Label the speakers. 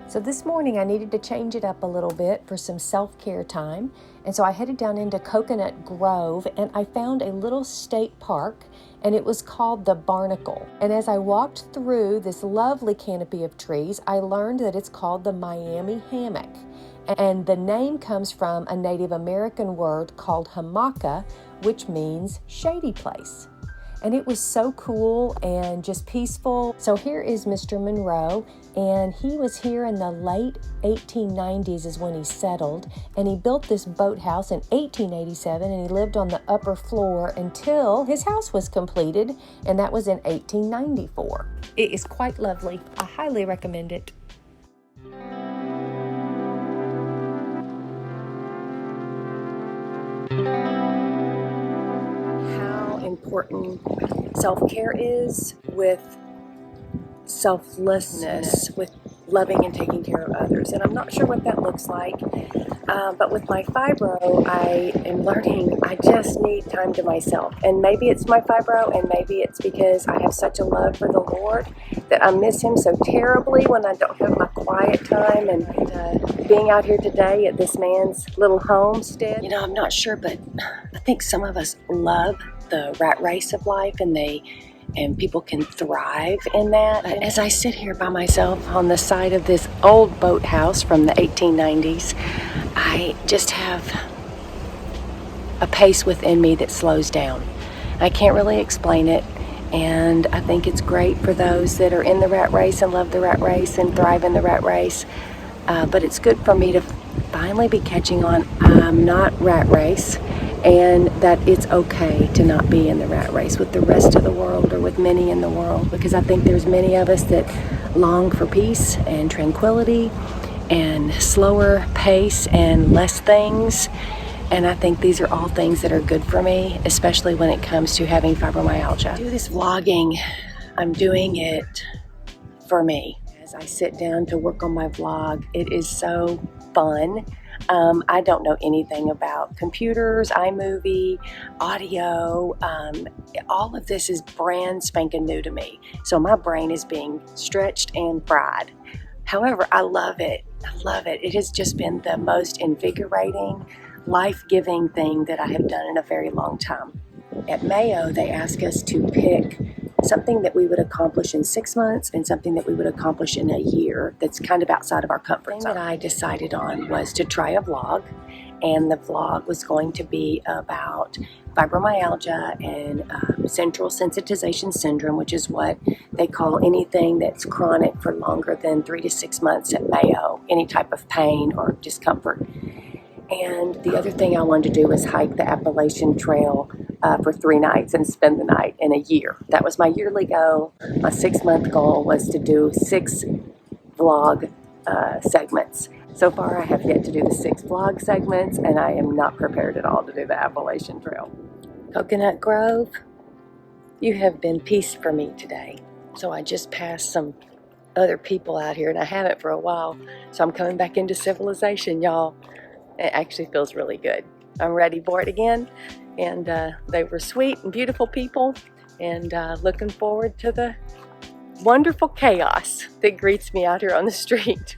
Speaker 1: So this morning I needed to change it up a little bit for some self-care time. And so I headed down into Coconut Grove and I found a little state park, and it was called the Barnacle. And as I walked through this lovely canopy of trees, I learned that it's called the Miami Hammock. And the name comes from a Native American word called hamaka, which means shady place. And it was so cool and just peaceful. So here is Mr. Monroe, and he was here in the late 1890s is when he settled, and he built this boathouse in 1887, and he lived on the upper floor until his house was completed, and that was in 1894. It is quite lovely. I highly recommend it. Important self-care is with selflessness, with loving and taking care of others. And I'm not sure what that looks like, but with my fibro, I am learning I just need time to myself. And maybe it's my fibro, and maybe it's because I have such a love for the Lord that I miss Him so terribly when I don't have my quiet time. And being out here today at this man's little homestead, I'm not sure, but I think some of us love the rat race of life, and people can thrive in that. But as I sit here by myself on the side of this old boathouse from the 1890s, I just have a pace within me that slows down. I can't really explain it, and I think it's great for those that are in the rat race and love the rat race and thrive in the rat race. But it's good for me to finally be catching on I'm not rat race, and that it's okay to not be in the rat race with the rest of the world or with many in the world, because I think there's many of us that long for peace and tranquility and slower pace and less things, and I think these are all things that are good for me, especially when it comes to having fibromyalgia. I do this vlogging, I'm doing it for me. As I sit down to work on my vlog, it is so fun. I don't know anything about computers, iMovie, audio. All of this is brand spanking new to me. So my brain is being stretched and fried. However, I love it. I love it. It has just been the most invigorating, life-giving thing that I have done in a very long time. At Mayo, they ask us to pick something that we would accomplish in 6 months and something that we would accomplish in a year that's kind of outside of our comfort zone. What I decided on was to try a vlog, and the vlog was going to be about fibromyalgia and central sensitization syndrome, which is what they call anything that's chronic for longer than 3 to 6 months at Mayo, any type of pain or discomfort. And the other thing I wanted to do was hike the Appalachian Trail for 3 nights and spend the night in a year. That was my yearly goal. My 6-month goal was to do 6 vlog segments. So far I have yet to do the 6 vlog segments, and I am not prepared at all to do the Appalachian Trail. Coconut Grove, you have been peace for me today. So I just passed some other people out here, and I haven't for a while. So I'm coming back into civilization, y'all. It actually feels really good. I'm ready for it again, and they were sweet and beautiful people, and looking forward to the wonderful chaos that greets me out here on the street.